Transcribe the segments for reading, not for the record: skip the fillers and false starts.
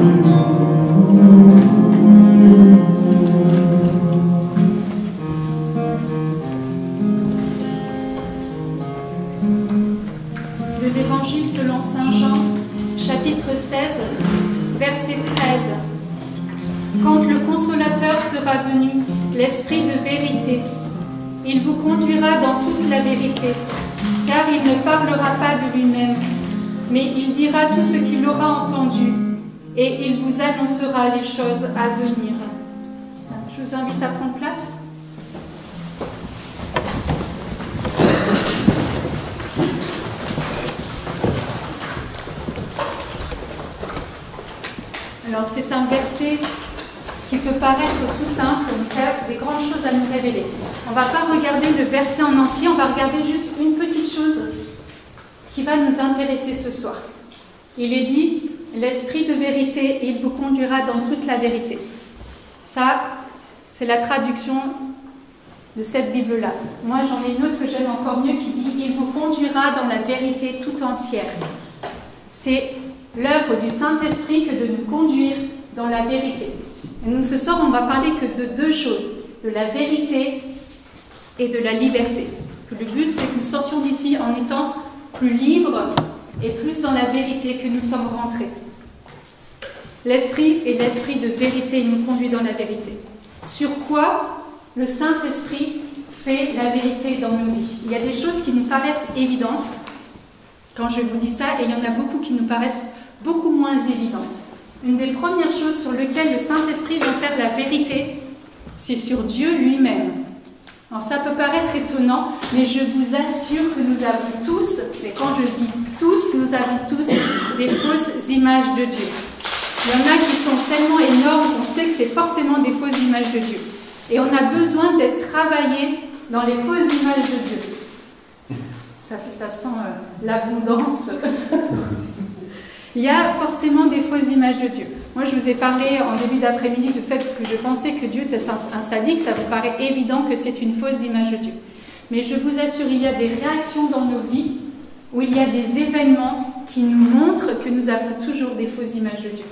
De l'Évangile selon Saint Jean, chapitre 16, verset 13. Quand le Consolateur sera venu, l'Esprit de vérité, il vous conduira dans toute la vérité, car il ne parlera pas de lui-même, mais il dira tout ce qu'il aura entendu, et il vous annoncera les choses à venir. Je vous invite à prendre place. Alors c'est un verset qui peut paraître tout simple, mais qui a des grandes choses à nous révéler. On ne va pas regarder le verset en entier, on va regarder juste une petite chose qui va nous intéresser ce soir. Il est dit, l'Esprit de vérité, il vous conduira dans toute la vérité. Ça, c'est la traduction de cette Bible-là. Moi, j'en ai une autre que j'aime encore mieux qui dit, il vous conduira dans la vérité tout entière. C'est l'œuvre du Saint-Esprit que de nous conduire dans la vérité. Et nous, ce soir, on va parler que de deux choses, de la vérité et de la liberté. Le but, c'est que nous sortions d'ici en étant plus libres et plus dans la vérité que nous sommes rentrés. L'Esprit est l'Esprit de vérité, il nous conduit dans la vérité. Sur quoi le Saint-Esprit fait la vérité dans nos vies? Il y a des choses qui nous paraissent évidentes quand je vous dis ça, et il y en a beaucoup qui nous paraissent beaucoup moins évidentes. Une des premières choses sur lesquelles le Saint-Esprit va faire la vérité, c'est sur Dieu lui-même. Alors ça peut paraître étonnant, mais je vous assure que nous avons tous, et quand je dis tous, nous avons tous des fausses images de Dieu. Il y en a qui sont tellement énormes qu'on sait que c'est forcément des fausses images de Dieu. Et on a besoin d'être travaillé dans les fausses images de Dieu. Ça sent l'abondance. Il y a forcément des fausses images de Dieu. Moi, je vous ai parlé en début d'après-midi du fait que je pensais que Dieu était un sadique. Ça vous paraît évident que c'est une fausse image de Dieu. Mais je vous assure, il y a des réactions dans nos vies où il y a des événements qui nous montrent que nous avons toujours des fausses images de Dieu.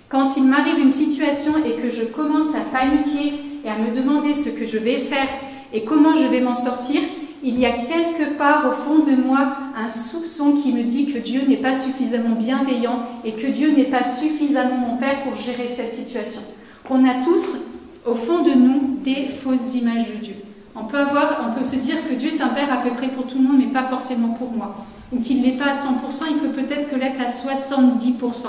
Quand il m'arrive une situation et que je commence à paniquer et à me demander ce que je vais faire et comment je vais m'en sortir, il y a quelque part au fond de moi un soupçon qui me dit que Dieu n'est pas suffisamment bienveillant et que Dieu n'est pas suffisamment mon Père pour gérer cette situation. On a tous, au fond de nous, des fausses images de Dieu. On peut se dire que Dieu est un Père à peu près pour tout le monde, mais pas forcément pour moi. Ou qu'il n'est pas à 100%, il peut peut-être que l'être à 70%.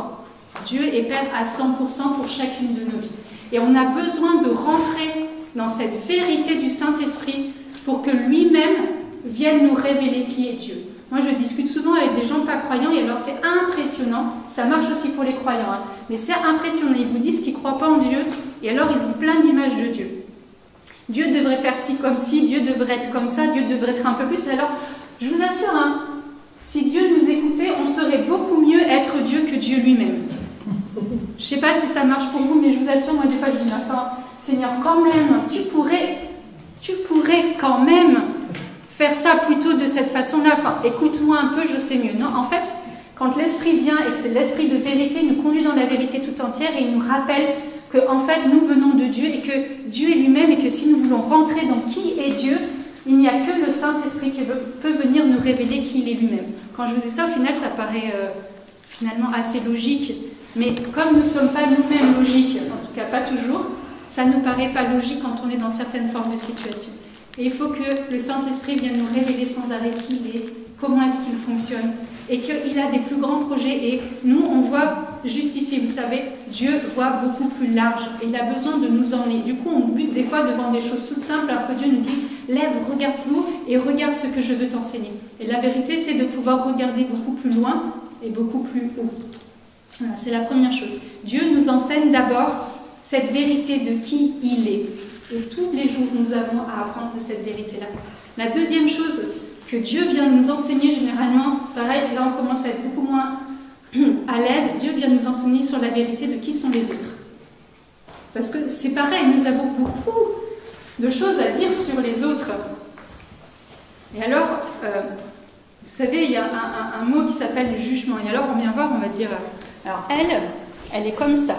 Dieu est Père à 100% pour chacune de nos vies. Et on a besoin de rentrer dans cette vérité du Saint-Esprit pour que lui-même vienne nous révéler qui est Dieu. Moi, je discute souvent avec des gens pas croyants, et alors c'est impressionnant, ça marche aussi pour les croyants, hein, mais c'est impressionnant, ils vous disent qu'ils ne croient pas en Dieu, et alors ils ont plein d'images de Dieu. Dieu devrait faire ci comme ci, Dieu devrait être comme ça, Dieu devrait être un peu plus, alors je vous assure, hein, si Dieu nous écoutait, on saurait beaucoup mieux être Dieu que Dieu lui-même. Je ne sais pas si ça marche pour vous, mais je vous assure, moi des fois je dis, attends, Seigneur, quand même, tu pourrais quand même faire ça plutôt de cette façon-là. Enfin, écoute-moi un peu, je sais mieux. Non, en fait, quand l'Esprit vient et que c'est l'Esprit de vérité, il nous conduit dans la vérité tout entière et il nous rappelle que, en fait, nous venons de Dieu et que Dieu est lui-même et que si nous voulons rentrer dans qui est Dieu, il n'y a que le Saint-Esprit qui peut venir nous révéler qui il est lui-même. Quand je vous dis ça, au final, ça paraît finalement assez logique. Mais comme nous ne sommes pas nous-mêmes logiques, en tout cas pas toujours, ça ne nous paraît pas logique quand on est dans certaines formes de situation. Et il faut que le Saint-Esprit vienne nous révéler sans arrêt qui il est, comment est-ce qu'il fonctionne, et qu'il a des plus grands projets. Et nous, on voit juste ici, vous savez, Dieu voit beaucoup plus large, et il a besoin de nous emmener. Du coup, on bute des fois devant des choses toutes simples, alors que Dieu nous dit, lève, regarde plus haut, et regarde ce que je veux t'enseigner. Et la vérité, c'est de pouvoir regarder beaucoup plus loin, et beaucoup plus haut. Voilà, c'est la première chose. Dieu nous enseigne d'abord cette vérité de qui il est. Et tous les jours, nous avons à apprendre de cette vérité-là. La deuxième chose que Dieu vient nous enseigner généralement, c'est pareil, là on commence à être beaucoup moins à l'aise, Dieu vient nous enseigner sur la vérité de qui sont les autres. Parce que c'est pareil, nous avons beaucoup de choses à dire sur les autres. Et alors, vous savez, il y a un mot qui s'appelle le jugement. Et alors on vient voir, on va dire, alors elle est comme ça.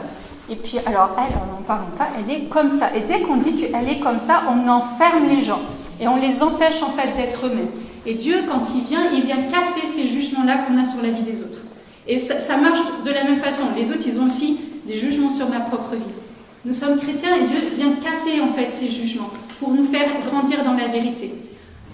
Et puis, alors elle, on n'en parle pas, elle est comme ça. Et dès qu'on dit qu'elle est comme ça, on enferme les gens. Et on les empêche en fait d'être eux-mêmes. Et Dieu, quand il vient casser ces jugements-là qu'on a sur la vie des autres. Et ça marche de la même façon. Les autres, ils ont aussi des jugements sur ma propre vie. Nous sommes chrétiens et Dieu vient casser en fait ces jugements pour nous faire grandir dans la vérité.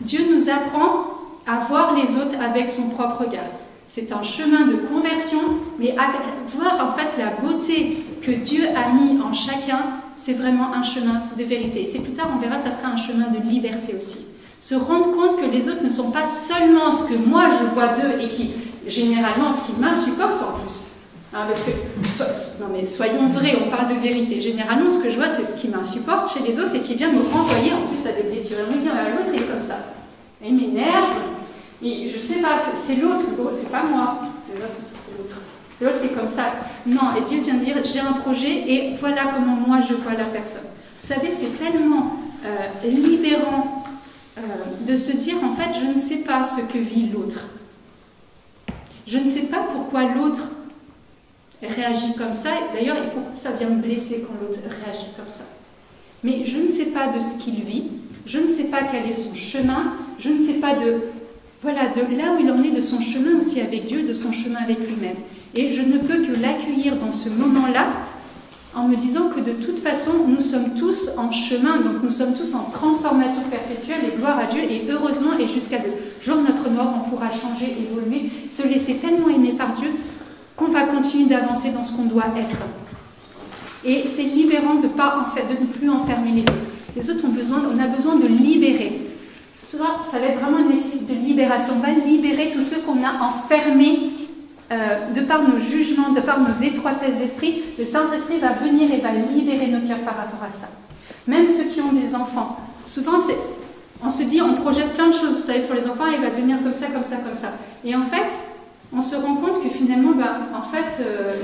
Dieu nous apprend à voir les autres avec son propre regard. C'est un chemin de conversion, mais à voir en fait la beauté que Dieu a mis en chacun, c'est vraiment un chemin de vérité. Et c'est plus tard, on verra, ça sera un chemin de liberté aussi. Se rendre compte que les autres ne sont pas seulement ce que moi je vois d'eux et qui, généralement, ce qui m'insupporte en plus. Hein, parce que, non mais soyons vrais, on parle de vérité. Généralement, ce que je vois, c'est ce qui m'insupporte chez les autres et qui vient me renvoyer en plus à des blessures. Et on me dit, l'autre est comme ça. Il m'énerve. Et je sais pas, c'est l'autre, c'est pas moi, c'est l'autre. L'autre est comme ça. Non, et Dieu vient dire, j'ai un projet et voilà comment moi je vois la personne. Vous savez, c'est tellement libérant de se dire, en fait, je ne sais pas ce que vit l'autre. Je ne sais pas pourquoi l'autre réagit comme ça. D'ailleurs, et pourquoi ça vient me blesser quand l'autre réagit comme ça. Mais je ne sais pas de ce qu'il vit, je ne sais pas quel est son chemin, je ne sais pas de là où il en est de son chemin aussi avec Dieu, de son chemin avec lui-même. Et je ne peux que l'accueillir dans ce moment-là en me disant que de toute façon, nous sommes tous en chemin, donc nous sommes tous en transformation perpétuelle et gloire à Dieu. Et heureusement, et jusqu'à le jour de notre mort, on pourra changer, évoluer, se laisser tellement aimer par Dieu qu'on va continuer d'avancer dans ce qu'on doit être. Et c'est libérant de ne plus enfermer les autres. Les autres on a besoin de libérer. Ça va être vraiment un exercice de libération. On va libérer tous ceux qu'on a enfermés de par nos jugements, de par nos étroitesses d'esprit. Le Saint-Esprit va venir et va libérer nos cœurs par rapport à ça. Même ceux qui ont des enfants. Souvent, on se dit, on projette plein de choses, vous savez, sur les enfants, et il va devenir comme ça, comme ça, comme ça. Et en fait, on se rend compte que finalement,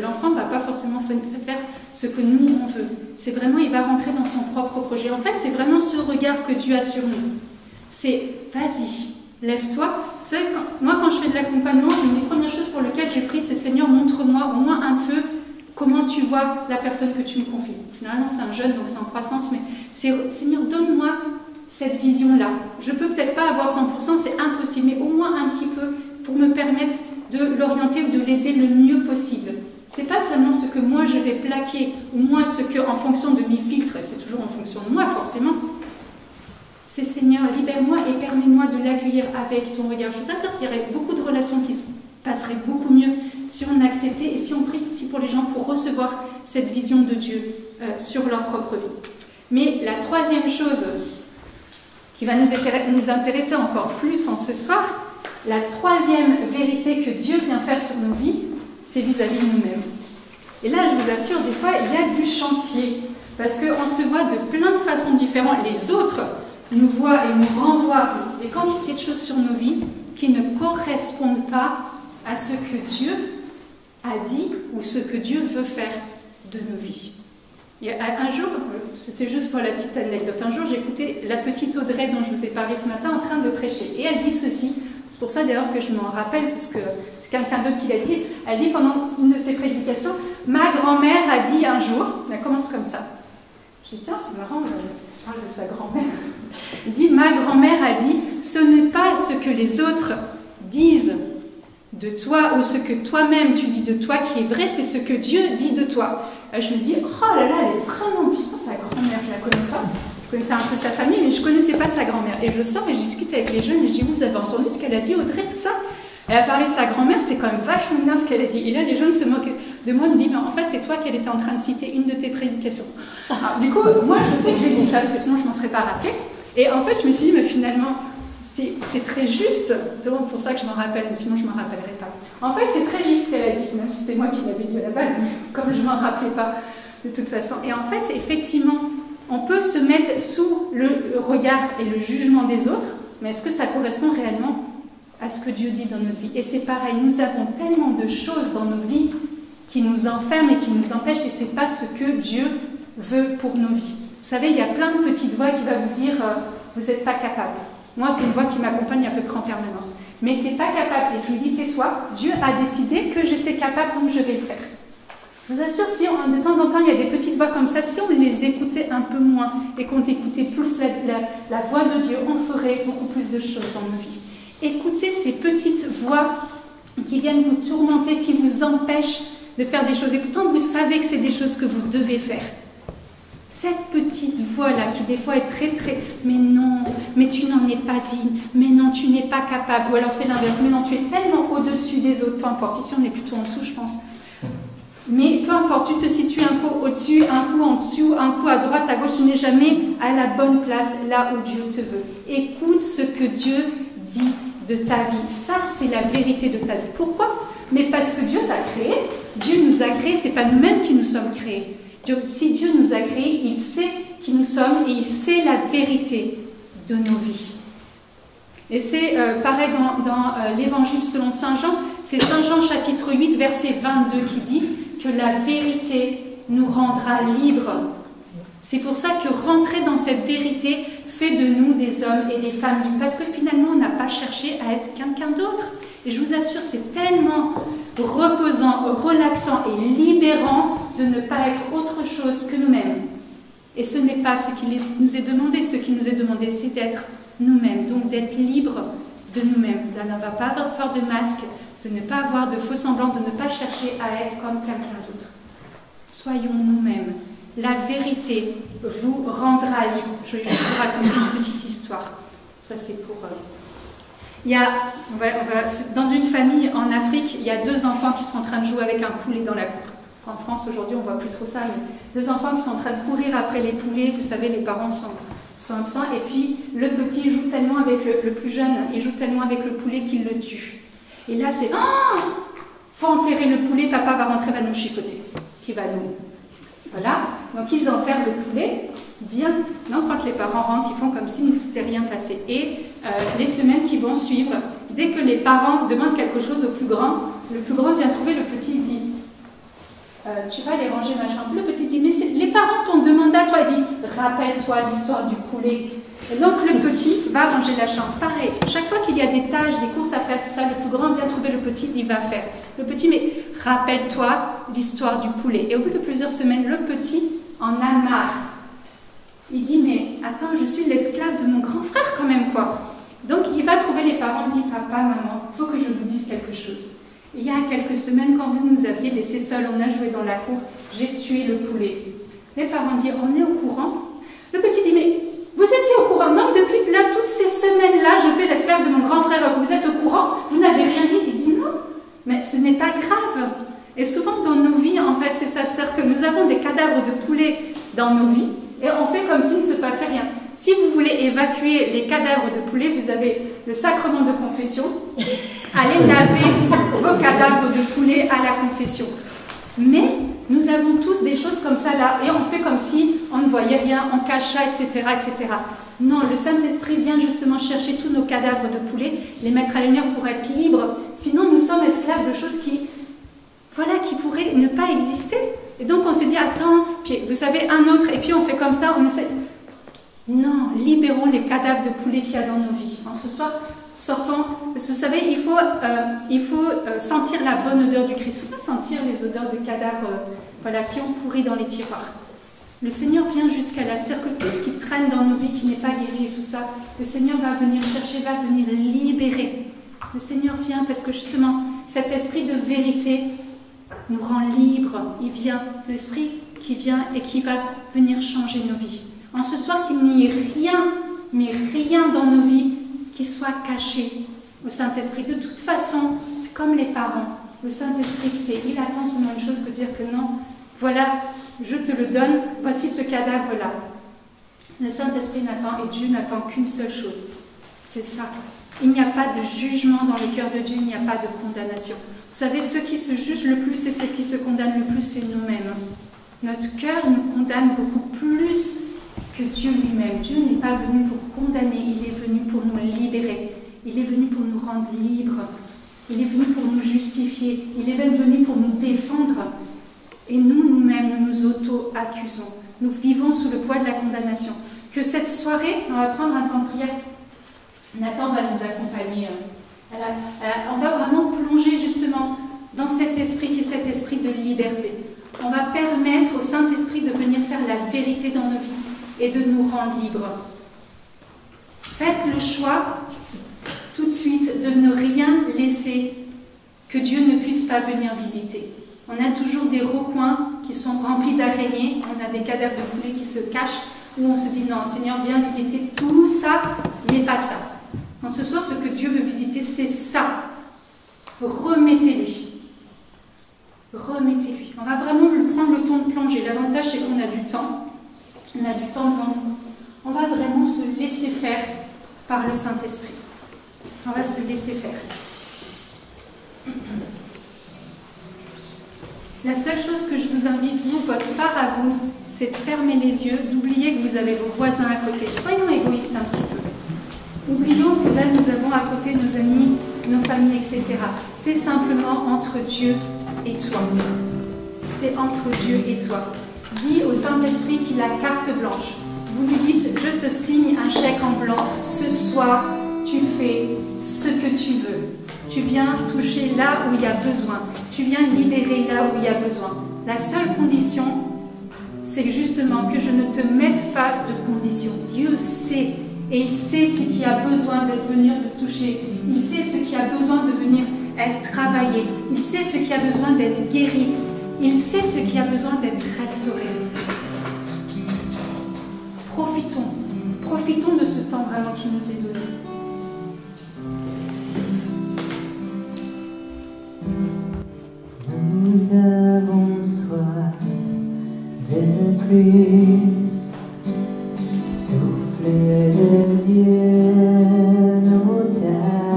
l'enfant ne va pas forcément faire ce que nous, on veut. C'est vraiment, il va rentrer dans son propre projet. En fait, c'est vraiment ce regard que Dieu a sur nous. C'est, vas-y, lève-toi. Vous savez, quand je fais de l'accompagnement, une des premières choses pour lesquelles j'ai pris, c'est Seigneur, montre-moi au moins un peu comment tu vois la personne que tu me confies. Généralement, c'est un jeune, donc c'est en croissance, mais c'est, Seigneur, donne-moi cette vision-là. Je peux peut-être pas avoir 100%, c'est impossible, mais au moins un petit peu pour me permettre de l'orienter ou de l'aider le mieux possible. C'est pas seulement ce que moi je vais plaquer, ou moi ce que, en fonction de mes filtres, et c'est toujours en fonction de moi forcément, c'est Seigneur, libère-moi et permets-moi de l'accueillir avec ton regard. Je suis sûre qu'il y aurait beaucoup de relations qui se passeraient beaucoup mieux si on acceptait et si on prie aussi pour les gens pour recevoir cette vision de Dieu sur leur propre vie. Mais la troisième chose qui va nous intéresser encore plus en ce soir, la troisième vérité que Dieu vient faire sur nos vies, c'est vis-à-vis de nous-mêmes. Et là, je vous assure, des fois, il y a du chantier. Parce qu'on se voit de plein de façons différentes. Les autres nous voient et nous renvoient des quantités de choses sur nos vies qui ne correspondent pas à ce que Dieu a dit ou ce que Dieu veut faire de nos vies. Et un jour, c'était juste pour la petite anecdote, un jour j'écoutais la petite Audrey dont je vous ai parlé ce matin en train de prêcher. Et elle dit ceci, c'est pour ça d'ailleurs que je m'en rappelle, parce que c'est quelqu'un d'autre qui l'a dit. Elle dit pendant une de ses prédications, ma grand-mère a dit un jour, elle commence comme ça. Je dis tiens, c'est marrant, elle parle de sa grand-mère. Elle dit, ma grand-mère a dit, ce n'est pas ce que les autres disent de toi ou ce que toi-même tu dis de toi qui est vrai, c'est ce que Dieu dit de toi. Je me dis, oh là là, elle est vraiment bien, sa grand-mère, je ne la connais pas. Je connaissais un peu sa famille, mais je ne connaissais pas sa grand-mère. Et je sors et je discute avec les jeunes et je dis, vous avez entendu ce qu'elle a dit, Audrey, tout ça? Elle a parlé de sa grand-mère, c'est quand même vachement bien ce qu'elle a dit. Et là, les jeunes se moquent de moi, me disent, mais en fait, c'est toi qu'elle était en train de citer une de tes prédications. Alors, du coup, moi, je sais que j'ai dit ça, parce que sinon, je ne m'en serais pas rappelé. Et en fait, je me suis dit, mais finalement, c'est très juste. C'est pour ça que je m'en rappelle, mais sinon, je ne m'en rappellerai pas. En fait, c'est très juste ce qu'elle a dit, même si c'était moi qui l'avais dit à la base, mais comme je ne m'en rappelais pas, de toute façon. Et en fait, effectivement, on peut se mettre sous le regard et le jugement des autres, mais est-ce que ça correspond réellement à ce que Dieu dit dans notre vie? Et c'est pareil, nous avons tellement de choses dans nos vies qui nous enferment et qui nous empêchent, et ce n'est pas ce que Dieu veut pour nos vies. Vous savez, il y a plein de petites voix qui vont vous dire vous n'êtes pas capable. Moi, c'est une voix qui m'accompagne à peu près en permanence. Mais tu n'es pas capable. Et je lui dis, tais-toi, Dieu a décidé que j'étais capable, donc je vais le faire. Je vous assure, si de temps en temps il y a des petites voix comme ça, si on les écoutait un peu moins et qu'on écoutait plus la voix de Dieu, on ferait beaucoup plus de choses dans nos vies. Écoutez ces petites voix qui viennent vous tourmenter, qui vous empêchent de faire des choses. Et pourtant, vous savez que c'est des choses que vous devez faire. Cette petite voix-là, qui des fois est très, mais non, mais tu n'en es pas digne, mais non, tu n'es pas capable. Ou alors c'est l'inverse, mais non, tu es tellement au-dessus des autres, peu importe. Ici, on est plutôt en dessous, je pense. Mais peu importe, tu te situes un coup au-dessus, un coup en dessous, un coup à droite, à gauche, tu n'es jamais à la bonne place, là où Dieu te veut. Écoute ce que Dieu dit de ta vie. Ça, c'est la vérité de ta vie. Pourquoi? Mais parce que Dieu t'a créé. Dieu nous a créés, ce n'est pas nous-mêmes qui nous sommes créés. Si Dieu nous a créés, il sait qui nous sommes et il sait la vérité de nos vies. Et c'est pareil dans l'évangile selon Saint Jean, c'est Saint Jean chapitre 8, verset 22 qui dit que la vérité nous rendra libres. C'est pour ça que rentrer dans cette vérité fait de nous des hommes et des femmes libres. Parce que finalement, on n'a pas cherché à être quelqu'un d'autre. Et je vous assure, c'est tellement reposant, relaxant et libérant de ne pas être autre chose que nous-mêmes. Et ce n'est pas ce qui nous est demandé. Ce qui nous est demandé, c'est d'être nous-mêmes. Donc d'être libre de nous-mêmes. De ne pas avoir de masque, de ne pas avoir de faux semblants, de ne pas chercher à être comme quelqu'un d'autre. Soyons nous-mêmes. La vérité vous rendra libre. Je vais juste vous raconter une petite histoire. Ça, c'est pour... dans une famille en Afrique, il y a 2 enfants qui sont en train de jouer avec un poulet dans la cour. En France, aujourd'hui, on ne voit plus trop ça, mais 2 enfants qui sont en train de courir après les poulets. Vous savez, les parents sont absents. Et puis, le petit joue tellement avec le plus jeune, il joue tellement avec le poulet qu'il le tue. Et là, c'est « Ah, faut enterrer le poulet, papa va rentrer, va nous chicoter. » Qui va nous... Voilà. Donc, ils enterrent le poulet. Bien. Non, quand les parents rentrent, ils font comme s'il ne s'était rien passé. Et les semaines qui vont suivre, dès que les parents demandent quelque chose au plus grand, le plus grand vient trouver le petit et dit tu vas aller ranger ma chambre. Le petit dit mais les parents t'ont demandé à toi. Il dit rappelle-toi l'histoire du poulet. Et donc le petit va ranger la chambre. Pareil, chaque fois qu'il y a des tâches, des courses à faire, tout ça, le plus grand vient trouver le petit, il va faire. Le petit, mais rappelle-toi l'histoire du poulet. Et au bout de plusieurs semaines, le petit en a marre. Il dit, mais attends, je suis l'esclave de mon grand frère quand même, quoi. Donc, il va trouver les parents, il dit, papa, maman, il faut que je vous dise quelque chose. Il y a quelques semaines, quand vous nous aviez laissés seuls, on a joué dans la cour, j'ai tué le poulet. Les parents disent, on est au courant. Le petit dit, mais vous étiez au courant. Donc, depuis là, toutes ces semaines-là, je fais l'esclave de mon grand frère, vous êtes au courant, vous n'avez rien dit. Il dit, non, mais ce n'est pas grave. Et souvent, dans nos vies, en fait, c'est ça, c'est-à-dire que nous avons des cadavres de poulet dans nos vies, et on fait comme s'il ne se passait rien. Si vous voulez évacuer les cadavres de poulet, vous avez le sacrement de confession. Allez laver vos cadavres de poulet à la confession. Mais nous avons tous des choses comme ça là, et on fait comme si on ne voyait rien, on cache ça, etc., etc. Non, le Saint-Esprit vient justement chercher tous nos cadavres de poulet, les mettre à la lumière pour être libres. Sinon, nous sommes esclaves de choses qui pourraient ne pas exister. Et donc on se dit, attends, puis vous savez, un autre, et puis on fait comme ça, on essaie... Non, libérons les cadavres de poulet qu'il y a dans nos vies. En ce soir, sortons, parce que vous savez, il faut sentir la bonne odeur du Christ. Il ne faut pas sentir les odeurs de cadavres qui ont pourri dans les tiroirs. Le Seigneur vient jusqu'à là, c'est-à-dire que tout ce qui traîne dans nos vies, qui n'est pas guéri et tout ça, le Seigneur va venir chercher, va venir libérer. Le Seigneur vient parce que justement, cet esprit de vérité nous rend libres. Il vient, c'est l'esprit qui vient et qui va venir changer nos vies. En ce soir, qu'il n'y ait rien, mais rien dans nos vies qui soit caché au Saint-Esprit. De toute façon, c'est comme les parents. Le Saint-Esprit sait, il attend seulement une chose que dire que non, voilà, je te le donne, voici ce cadavre-là. Le Saint-Esprit n'attend, et Dieu n'attend qu'une seule chose, c'est ça. Il n'y a pas de jugement dans le cœur de Dieu, il n'y a pas de condamnation. Vous savez, ceux qui se jugent le plus et ceux qui se condamnent le plus, c'est nous-mêmes. Notre cœur nous condamne beaucoup plus que Dieu lui-même. Dieu n'est pas venu pour condamner, il est venu pour nous libérer. Il est venu pour nous rendre libres. Il est venu pour nous justifier. Il est même venu pour nous défendre. Et nous-mêmes, nous nous auto-accusons. Nous vivons sous le poids de la condamnation. Que cette soirée, on va prendre un temps de prière. Nathan va nous accompagner. On va vraiment plonger justement dans cet esprit qui est cet esprit de liberté. On va permettre au Saint-Esprit de venir faire la vérité dans nos vies et de nous rendre libres. Faites le choix tout de suite de ne rien laisser que Dieu ne puisse pas venir visiter. On a toujours des recoins qui sont remplis d'araignées, on a des cadavres de poulets qui se cachent, où on se dit non, Seigneur, viens visiter tout ça, mais pas ça. En ce soir, ce que Dieu veut visiter, c'est ça. Remettez-lui. Remettez-lui. On va vraiment prendre le temps de plonger. L'avantage, c'est qu'on a du temps. On a du temps devant nous. On va vraiment se laisser faire par le Saint-Esprit. On va se laisser faire. La seule chose que je vous invite, vous, votre part à vous, c'est de fermer les yeux, d'oublier que vous avez vos voisins à côté. Soyons égoïstes un petit peu. Oublions que là, nous avons à côté nos amis, nos familles, etc. C'est simplement entre Dieu et toi. C'est entre Dieu et toi. Dis au Saint-Esprit qu'il a carte blanche. Vous lui dites, je te signe un chèque en blanc. Ce soir, tu fais ce que tu veux. Tu viens toucher là où il y a besoin. Tu viens libérer là où il y a besoin. La seule condition, c'est justement que je ne te mette pas de condition. Dieu sait, et il sait ce qui a besoin d'être venu te toucher. Il sait ce qui a besoin de venir être travaillé. Il sait ce qui a besoin d'être guéri. Il sait ce qui a besoin d'être restauré. Profitons. Profitons de ce temps vraiment qui nous est donné. Nous avons soif de plus, souffle de Dieu, nous t'attendons.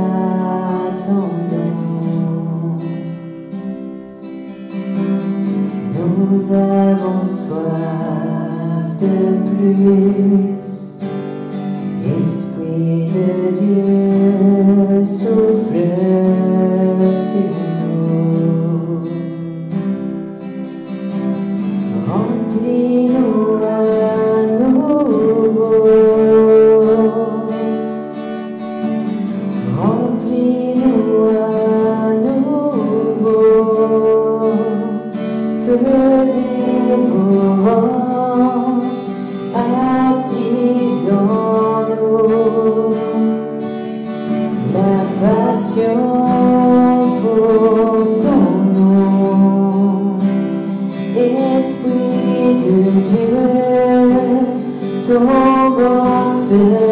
Nous avons soif de plus, Esprit de Dieu, souffle sur nous. Remplis-nous à nouveau, remplis-nous à nouveau, feu dévorant, attisons-nous, la passion pour ton nom. Esprit de Dieu, tombe en ce